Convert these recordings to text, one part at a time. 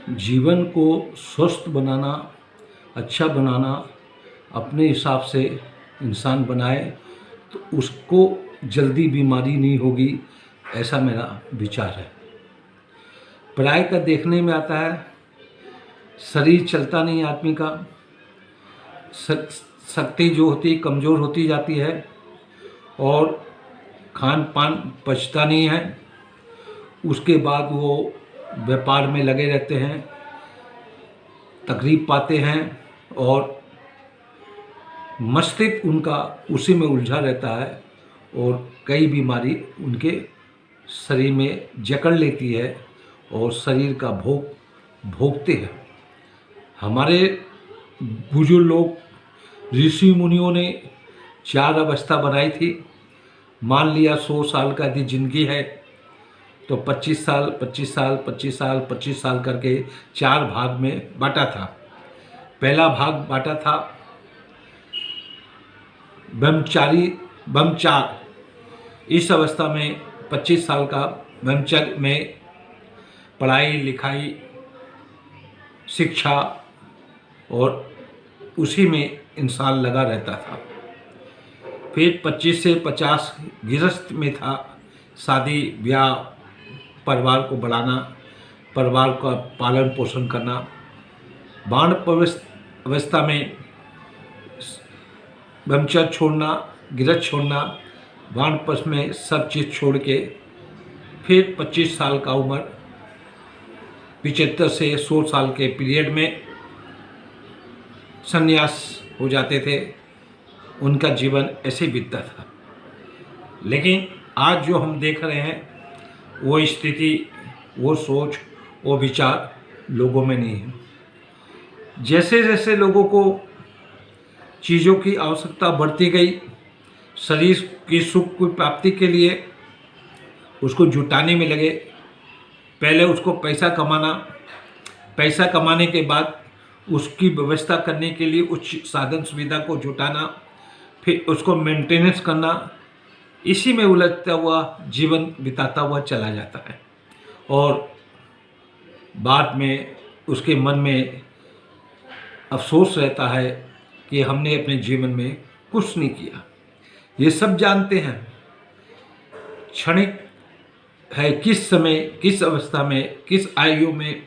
जीवन को स्वस्थ बनाना, अच्छा बनाना, अपने हिसाब से इंसान बनाए तो उसको जल्दी बीमारी नहीं होगी, ऐसा मेरा विचार है। प्राय का देखने में आता है शरीर चलता नहीं आदमी का, शक्ति जो होती कमज़ोर होती जाती है और खान पान पचता नहीं है। उसके बाद वो व्यापार में लगे रहते हैं, तकलीफ पाते हैं और मस्तिष्क उनका उसी में उलझा रहता है और कई बीमारी उनके शरीर में जकड़ लेती है और शरीर का भोग भोगते हैं। हमारे बुजुर्ग लोग ऋषि मुनियों ने 4 अवस्था बनाई थी। मान लिया 100 साल का यदि जिंदगी है तो 25 साल 25 साल 25 साल 25 साल करके 4 भाग में बांटा था। पहला भाग बांटा था ब्रह्मचार। इस अवस्था में 25 साल का ब्रह्मचर्य में पढ़ाई लिखाई शिक्षा और उसी में इंसान लगा रहता था। फिर 25 से 50 गृहस्थ में था, शादी ब्याह, परिवार को बढ़ाना, परिवार का पालन पोषण करना। वानप्रस्थ अवस्था में ब्रह्मचर्य छोड़ना, गृहस्थ छोड़ना, वानप्रस्थ में सब चीज़ छोड़ के फिर 25 साल का उम्र 75 से 100 साल के पीरियड में संन्यास हो जाते थे। उनका जीवन ऐसे बीतता था। लेकिन आज जो हम देख रहे हैं वो स्थिति, वो सोच, वो विचार लोगों में नहीं है। जैसे जैसे लोगों को चीज़ों की आवश्यकता बढ़ती गई, शरीर की सुख की प्राप्ति के लिए उसको जुटाने में लगे। पहले उसको पैसा कमाना, पैसा कमाने के बाद उसकी व्यवस्था करने के लिए उच्च साधन सुविधा को जुटाना, फिर उसको मेंटेनेंस करना, इसी में उलझता हुआ जीवन बिताता हुआ चला जाता है और बाद में उसके मन में अफसोस रहता है कि हमने अपने जीवन में कुछ नहीं किया। ये सब जानते हैं क्षणिक है, किस समय किस अवस्था में किस आयु में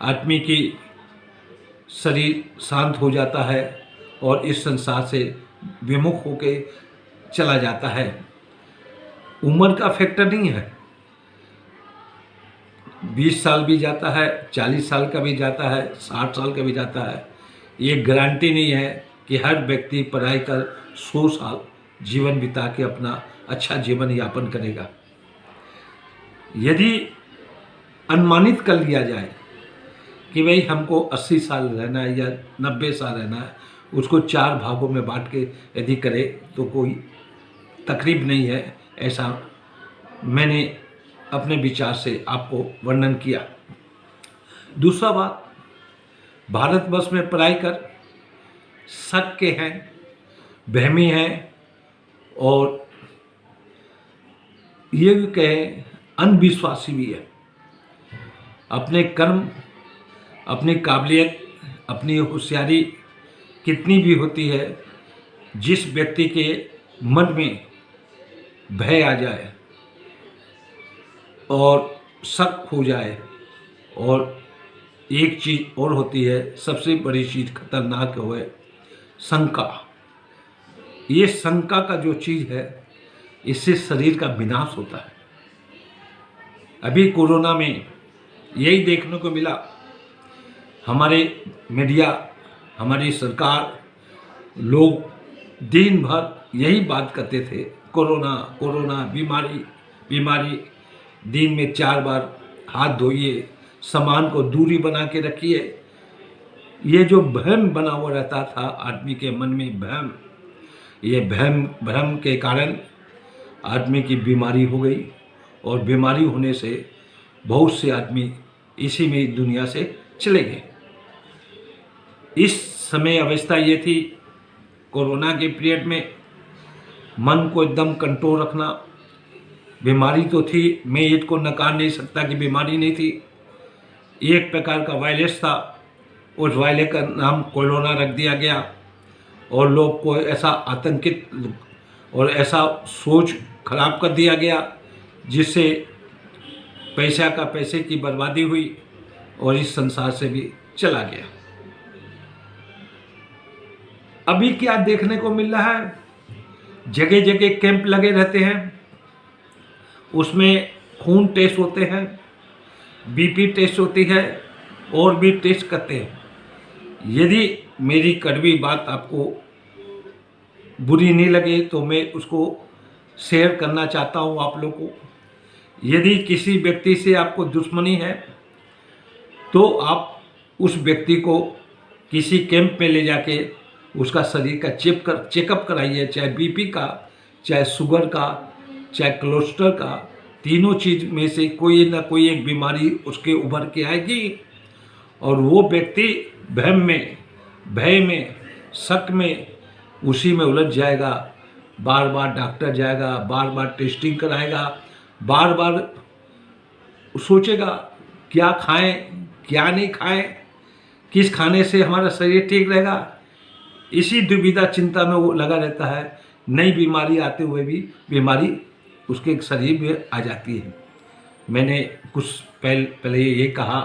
आदमी की शरीर शांत हो जाता है और इस संसार से विमुख होके चला जाता है। उम्र का फैक्टर नहीं है। 20 साल भी जाता है, 40 साल का भी जाता है, 60 साल का भी जाता है। ये गारंटी नहीं है कि हर व्यक्ति पढ़ाई कर 100 साल जीवन बिता के अपना अच्छा जीवन यापन करेगा। यदि अनुमानित कर लिया जाए कि भाई हमको 80 साल रहना है या 90 साल रहना है, उसको 4 भागों में बांट के यदि करे तो कोई तकलीफ नहीं है। ऐसा मैंने अपने विचार से आपको वर्णन किया। दूसरा बात, भारतवर्ष में पढ़ाई कर शक के हैं, वहमी हैं और ये भी कहें अंधविश्वासी भी है। अपने कर्म, अपनी काबिलियत, अपनी होशियारी कितनी भी होती है, जिस व्यक्ति के मन में भय आ जाए और शक हो जाए, और एक चीज़ और होती है, सबसे बड़ी चीज़ खतरनाक है शंका। ये शंका का जो चीज़ है, इससे शरीर का विनाश होता है। अभी कोरोना में यही देखने को मिला। हमारे मीडिया, हमारी सरकार, लोग दिन भर यही बात करते थे, कोरोना कोरोना, बीमारी बीमारी। दिन में 4 बार हाथ धोइए, सामान को दूरी बना के रखिए। ये जो भ्रम बना हुआ रहता था आदमी के मन में, भ्रम, ये भ्रम के कारण आदमी की बीमारी हो गई और बीमारी होने से बहुत से आदमी इसी में दुनिया से चले गए। इस समय अवस्था ये थी कोरोना के पीरियड में, मन को एकदम कंट्रोल रखना। बीमारी तो थी, मैं इसको नकार नहीं सकता कि बीमारी नहीं थी, एक प्रकार का वायरस था, उस वायरस का नाम कोरोना रख दिया गया और लोग को ऐसा आतंकित और ऐसा सोच खराब कर दिया गया जिससे पैसे की बर्बादी हुई और इस संसार से भी चला गया। अभी क्या देखने को मिल रहा है, जगह जगह कैंप लगे रहते हैं, उसमें खून टेस्ट होते हैं, बीपी टेस्ट होती है और भी टेस्ट करते हैं। यदि मेरी कड़वी बात आपको बुरी नहीं लगे तो मैं उसको शेयर करना चाहता हूँ आप लोगों को। यदि किसी व्यक्ति से आपको दुश्मनी है तो आप उस व्यक्ति को किसी कैंप में ले जाके उसका शरीर का चेकअप कराइए, चाहे बीपी का, चाहे शुगर का, चाहे कोलेस्ट्रॉल का। तीनों चीज़ में से कोई ना कोई एक बीमारी उसके उभर के आएगी और वो व्यक्ति भ्रम में, भय में, शक में, उसी में उलझ जाएगा। बार बार डॉक्टर जाएगा, बार बार टेस्टिंग कराएगा, बार बार सोचेगा क्या खाएं क्या नहीं खाएं, किस खाने से हमारा शरीर ठीक रहेगा। इसी दुविधा चिंता में वो लगा रहता है। नई बीमारी आते हुए भी बीमारी उसके शरीर में आ जाती है। मैंने कुछ पहले ये कहा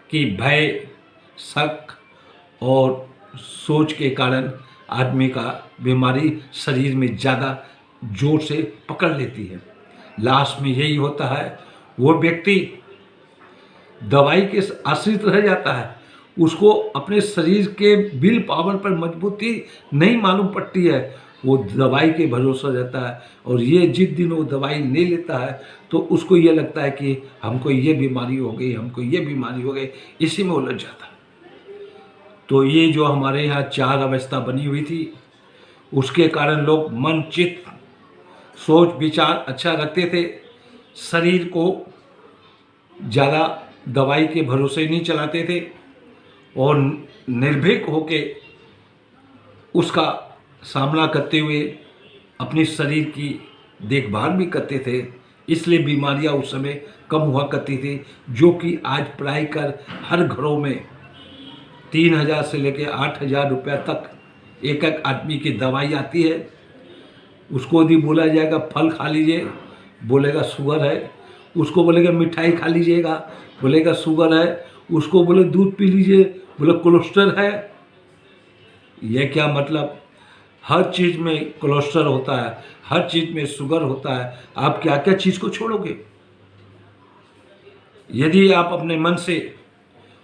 कि भय, शक और सोच के कारण आदमी का बीमारी शरीर में ज़्यादा जोर से पकड़ लेती है। लास्ट में यही होता है, वो व्यक्ति दवाई के आश्रित रह जाता है, उसको अपने शरीर के विल पावर पर मजबूती नहीं मालूम पड़ती है, वो दवाई के भरोसे रहता है। और ये जिस दिन वो दवाई नहीं लेता है तो उसको ये लगता है कि हमको ये बीमारी हो गई, हमको ये बीमारी हो गई, इसी में उलझ जाता है। तो ये जो हमारे यहाँ 4 अवस्था बनी हुई थी, उसके कारण लोग मन, चित्त, सोच, विचार अच्छा रखते थे, शरीर को ज़्यादा दवाई के भरोसे नहीं चलाते थे और निर्भीक होके उसका सामना करते हुए अपने शरीर की देखभाल भी करते थे। इसलिए बीमारियां उस समय कम हुआ करती थी, जो कि आज प्राय कर हर घरों में 3,000 से लेकर 8,000 रुपया तक एक एक आदमी की दवाई आती है। उसको यदि बोला जाएगा फल खा लीजिए, बोलेगा शुगर है। उसको बोलेगा मिठाई खा लीजिएगा, बोलेगा शुगर है। उसको बोले दूध पी लीजिए, बोले कोलेस्ट्रॉल है। यह क्या मतलब? हर चीज़ में कोलेस्ट्रॉल होता है, हर चीज़ में शुगर होता है। आप क्या क्या चीज़ को छोड़ोगे? यदि आप अपने मन से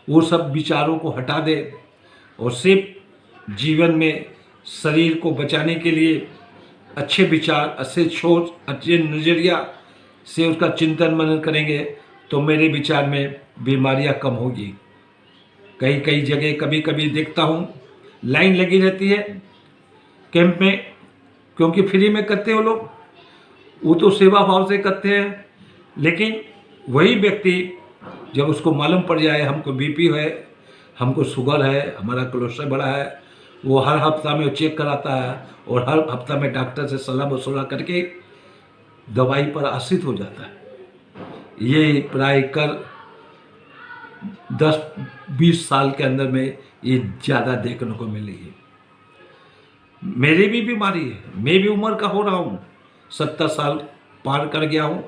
वो सब विचारों को हटा दें और सिर्फ जीवन में शरीर को बचाने के लिए अच्छे विचार, अच्छे सोच, अच्छे नज़रिया से उसका चिंतन मनन करेंगे तो मेरे विचार में बीमारियां कम होगी। कई जगह कभी कभी देखता हूँ लाइन लगी रहती है कैंप में, क्योंकि फ्री में करते हैं वो लोग, वो तो सेवा भाव से करते हैं। लेकिन वही व्यक्ति जब उसको मालूम पड़ जाए हमको बीपी है, हमको शुगर है, हमारा कोलेस्ट्रॉल बढ़ा है, वो हर हफ्ता में चेक कराता है और हर हफ्ता में डॉक्टर से सलाह मशवरा करके दवाई पर आश्रित हो जाता है। ये प्राय कर 10-20 साल के अंदर में ये ज़्यादा देखने को मिली है। मेरी भी बीमारी है, मैं भी उम्र का हो रहा हूँ, 70 साल पार कर गया हूँ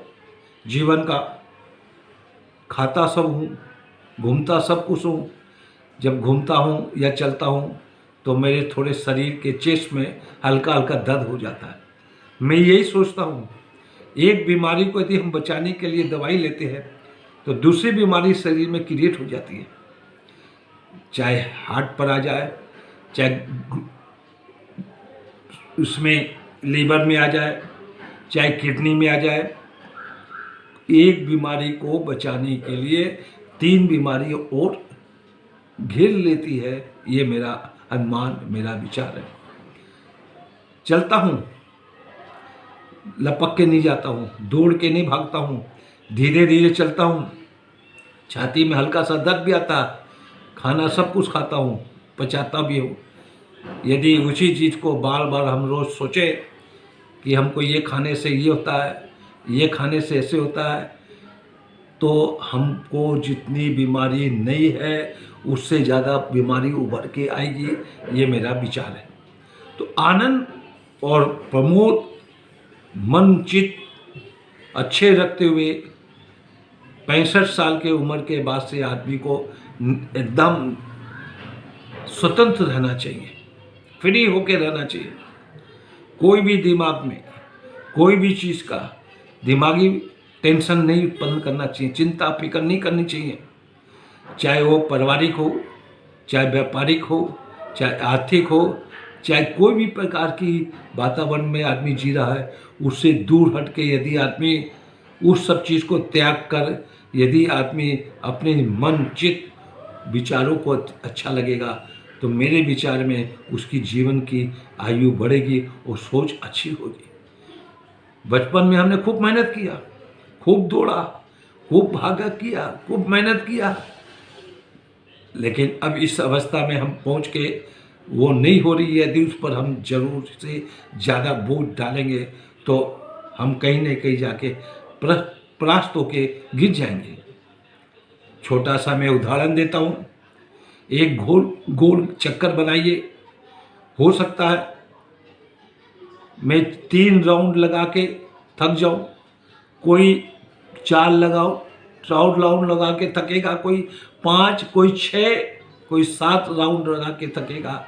जीवन का। खाता सब हूँ, घूमता सब कुछ हूँ। जब घूमता हूँ या चलता हूँ तो मेरे थोड़े शरीर के चेस्ट में हल्का हल्का दर्द हो जाता है। मैं यही सोचता हूँ, एक बीमारी को यदि हम बचाने के लिए दवाई लेते हैं तो दूसरी बीमारी शरीर में क्रिएट हो जाती है, चाहे हार्ट पर आ जाए, चाहे उसमें लीवर में आ जाए, चाहे किडनी में आ जाए। एक बीमारी को बचाने के लिए 3 बीमारी और घेर लेती है। ये मेरा अनुमान, मेरा विचार है। चलता हूँ, लपक के नहीं जाता हूँ, दौड़ के नहीं भागता हूँ, धीरे धीरे चलता हूँ। छाती में हल्का सा दर्द भी आता है, खाना सब कुछ खाता हूँ, पचाता भी हूँ। यदि उसी चीज़ को बार बार हम रोज़ सोचें कि हमको ये खाने से ये होता है, ये खाने से ऐसे होता है, तो हमको जितनी बीमारी नहीं है उससे ज़्यादा बीमारी उभर के आएगी, ये मेरा विचार है। तो आनंद और प्रमोद मन चित्त अच्छे रखते हुए 65 साल के उम्र के बाद से आदमी को एकदम स्वतंत्र रहना चाहिए, फ्री होकर रहना चाहिए। कोई भी दिमाग में कोई भी चीज़ का दिमागी टेंशन नहीं उत्पन्न करना चाहिए, चिंता फिक्र नहीं करनी चाहिए, चाहे वो पारिवारिक हो, चाहे व्यापारिक हो, चाहे आर्थिक हो, चाहे कोई भी प्रकार की वातावरण में आदमी जी रहा है, उससे दूर हट के यदि आदमी उस सब चीज़ को त्याग कर यदि आदमी अपने मन चित्त विचारों को अच्छा लगेगा, तो मेरे विचार में उसकी जीवन की आयु बढ़ेगी और सोच अच्छी होगी। बचपन में हमने खूब मेहनत किया, खूब दौड़ा, खूब भागा किया, खूब मेहनत किया, लेकिन अब इस अवस्था में हम पहुंच के वो नहीं हो रही है। यदि उस पर हम जरूर से ज़्यादा बोझ डालेंगे तो हम कहीं न कहीं जाके परास्त होके गिर जाएंगे। छोटा सा मैं उदाहरण देता हूँ। एक गोल चक्कर बनाइए, हो सकता है मैं 3 राउंड लगा के थक जाऊँ, कोई 4 राउंड लगा के थकेगा, कोई 5, कोई 6, कोई 7 राउंड लगा के थकेगा।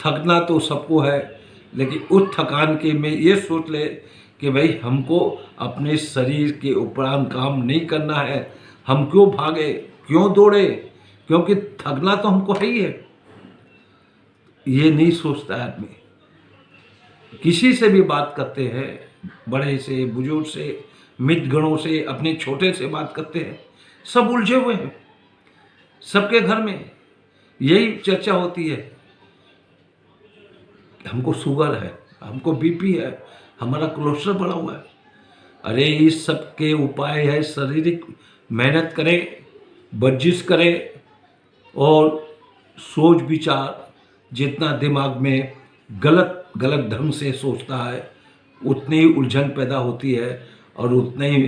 थकना तो सबको है, लेकिन उस थकान के में ये सोच ले कि भाई हमको अपने शरीर के उपरांत काम नहीं करना है, हम क्यों भागे, क्यों दौड़े, क्योंकि थकना तो हमको है ही है। ये नहीं सोचता है आदमी। किसी से भी बात करते हैं, बड़े से, बुजुर्ग से, मित्रगणों से, अपने छोटे से बात करते हैं, सब उलझे हुए हैं। सबके घर में यही चर्चा होती है, हमको शुगर है, हमको बीपी है, हमारा कोलेस्ट्रॉल बढ़ा हुआ है। अरे इस सब के उपाय है शारीरिक मेहनत करें, वर्जिश करें और सोच विचार। जितना दिमाग में गलत ढंग से सोचता है उतनी ही उलझन पैदा होती है और उतना ही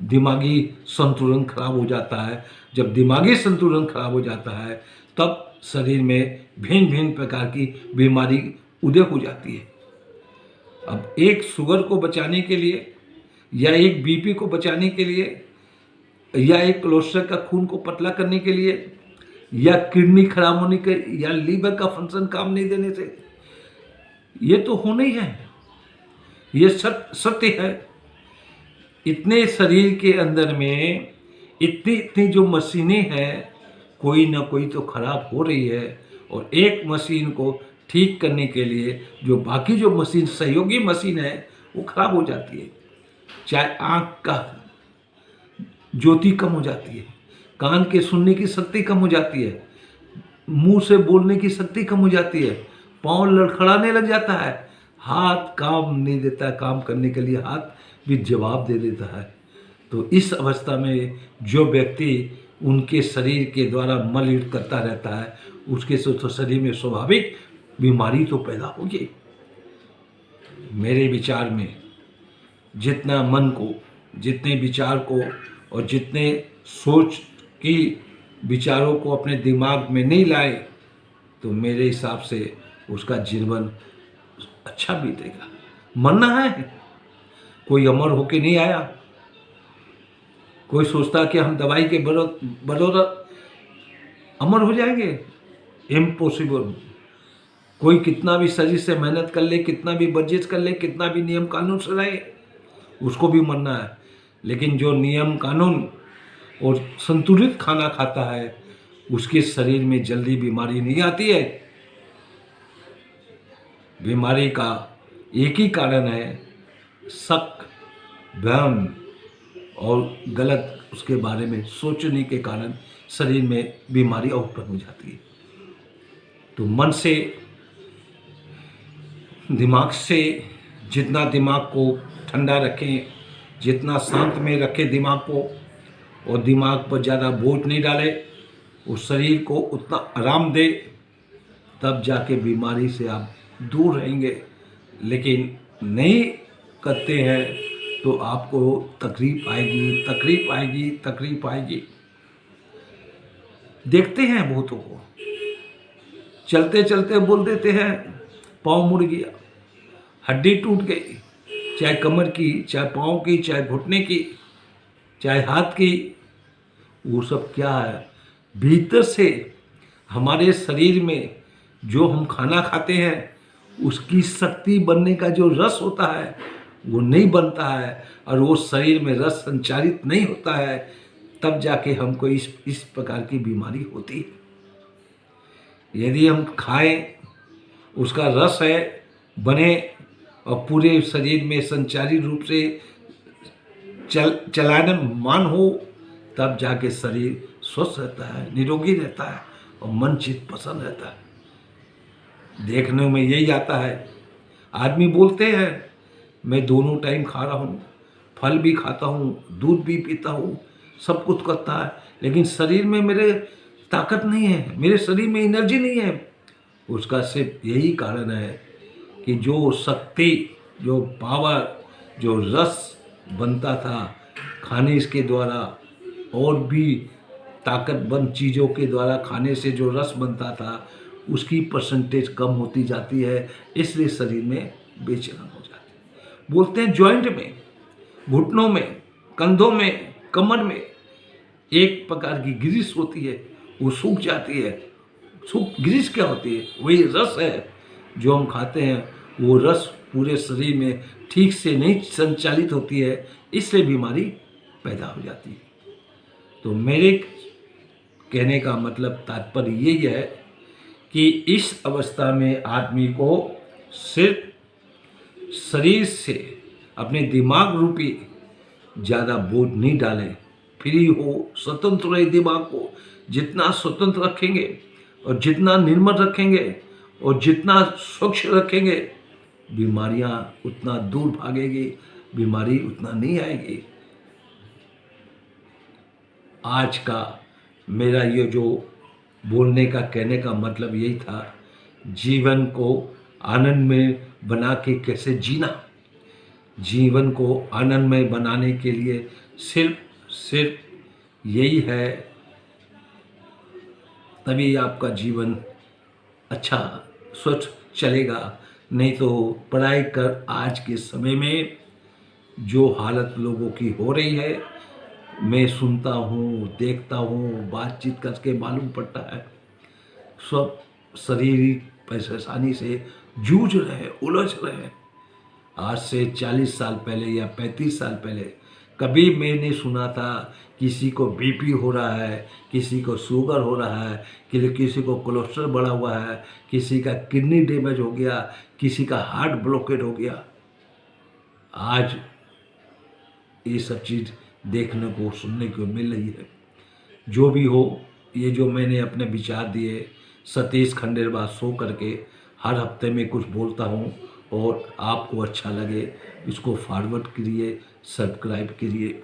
दिमागी संतुलन खराब हो जाता है। जब दिमागी संतुलन खराब हो जाता है तब शरीर में भिन्न भिन्न प्रकार की बीमारी उदय हो जाती है। अब एक शुगर को बचाने के लिए या एक बीपी को बचाने के लिए या एक कोलेस्ट्रॉल का खून को पतला करने के लिए या किडनी खराब होने के या लीवर का फंक्शन काम नहीं देने से, ये तो होना ही है, ये सत्य है। इतने शरीर के अंदर में इतनी जो मशीनें हैं, कोई ना कोई तो खराब हो रही है और एक मशीन को ठीक करने के लिए जो बाकी जो मशीन सहयोगी मशीन है वो खराब हो जाती है। चाहे आँख का ज्योति कम हो जाती है, कान के सुनने की शक्ति कम हो जाती है, मुंह से बोलने की शक्ति कम हो जाती है, पाँव लड़खड़ाने लग जाता है, हाथ काम नहीं देता, काम करने के लिए हाथ भी जवाब दे देता है। तो इस अवस्था में जो व्यक्ति उनके शरीर के द्वारा मल युद्ध करता रहता है उसके तो शरीर में स्वाभाविक बीमारी तो पैदा होगी। मेरे विचार में जितना मन को, जितने विचार को और जितने सोच की विचारों को अपने दिमाग में नहीं लाए तो मेरे हिसाब से उसका जीवन अच्छा बीतेगा। मरना है, कोई अमर होके नहीं आया। कोई सोचता कि हम दवाई के बदौलत अमर हो जाएंगे, इम्पॉसिबल। कोई कितना भी शरीर से मेहनत कर ले, कितना भी वर्जिश कर ले, कितना भी नियम कानून से रहे, उसको भी मरना है। लेकिन जो नियम कानून और संतुलित खाना खाता है उसके शरीर में जल्दी बीमारी नहीं आती है। बीमारी का एक ही कारण है शक, भ्रम और गलत उसके बारे में सोचने के कारण शरीर में बीमारी उत्पन्न हो जाती है। तो मन से, दिमाग से जितना दिमाग को ठंडा रखें, जितना शांत में रखें दिमाग को और दिमाग पर ज़्यादा बोझ नहीं डाले, उस शरीर को उतना आराम दे, तब जाके बीमारी से आप दूर रहेंगे। लेकिन नहीं करते हैं तो आपको तकलीफ आएगी, तकलीफ आएगी, तकलीफ आएगी। देखते हैं बहुतों को, चलते चलते बोल देते हैं पाँव मुड़ गया, हड्डी टूट गई, चाहे कमर की, चाहे पाँव की, चाहे घुटने की, चाहे हाथ की। वो सब क्या है? भीतर से हमारे शरीर में जो हम खाना खाते हैं उसकी शक्ति बनने का जो रस होता है वो नहीं बनता है, और वो शरीर में रस संचारित नहीं होता है, तब जाके हमको इस प्रकार की बीमारी होती है। यदि हम खाएं, उसका रस है बने और पूरे शरीर में संचारित रूप से चलायमान हो, तब जाके शरीर स्वस्थ रहता है, निरोगी रहता है और मन चित्त प्रसन्न रहता है। देखने में यही आता है। आदमी बोलते हैं मैं दोनों टाइम खा रहा हूँ, फल भी खाता हूँ, दूध भी पीता हूँ, सब कुछ करता है, लेकिन शरीर में मेरे ताकत नहीं है, मेरे शरीर में एनर्जी नहीं है। उसका सिर्फ यही कारण है कि जो शक्ति, जो पावर, जो रस बनता था खाने के द्वारा और भी ताकतवर चीज़ों के द्वारा खाने से जो रस बनता था उसकी परसेंटेज कम होती जाती है, इसलिए शरीर में बेचैन हो जाती है। बोलते हैं जॉइंट में, घुटनों में, कंधों में, कमर में एक प्रकार की ग्रीस होती है, वो सूख जाती है। सूख ग्रीस क्या होती है? वही रस है जो हम खाते हैं, वो रस पूरे शरीर में ठीक से नहीं संचालित होती है, इसलिए बीमारी पैदा हो जाती है। तो मेरे कहने का मतलब तात्पर्य यही है कि इस अवस्था में आदमी को सिर्फ शरीर से अपने दिमाग रूपी ज़्यादा बोझ नहीं डालें, फ्री हो, स्वतंत्र रहे। दिमाग को जितना स्वतंत्र रखेंगे और जितना निर्मल रखेंगे और जितना स्वच्छ रखेंगे, बीमारियां उतना दूर भागेगी, बीमारी उतना नहीं आएगी। आज का मेरा ये जो बोलने का, कहने का मतलब यही था, जीवन को आनंद में बना के कैसे जीना। जीवन को आनंदमय बनाने के लिए सिर्फ यही है, तभी आपका जीवन अच्छा स्वच्छ चलेगा। नहीं तो पढ़ाई कर आज के समय में जो हालत लोगों की हो रही है, मैं सुनता हूँ, देखता हूँ, बातचीत करके मालूम पड़ता है, सब शारीरिक परेशानी से जूझ रहे हैं, उलझ रहे हैं। आज से 40 साल पहले या 35 साल पहले कभी मैंने सुना था किसी को बीपी हो रहा है, किसी को शुगर हो रहा है, किसी को कोलेस्ट्रॉल बढ़ा हुआ है, किसी का किडनी डैमेज हो गया, किसी का हार्ट ब्लॉकेट हो गया। आज ये सब चीज़ देखने को, सुनने को मिल रही है। जो भी हो, ये जो मैंने अपने विचार दिए, सतीश खंडेलवाल शो करके हर हफ्ते में कुछ बोलता हूँ, और आपको अच्छा लगे इसको फॉरवर्ड करिए, सब्सक्राइब करिए।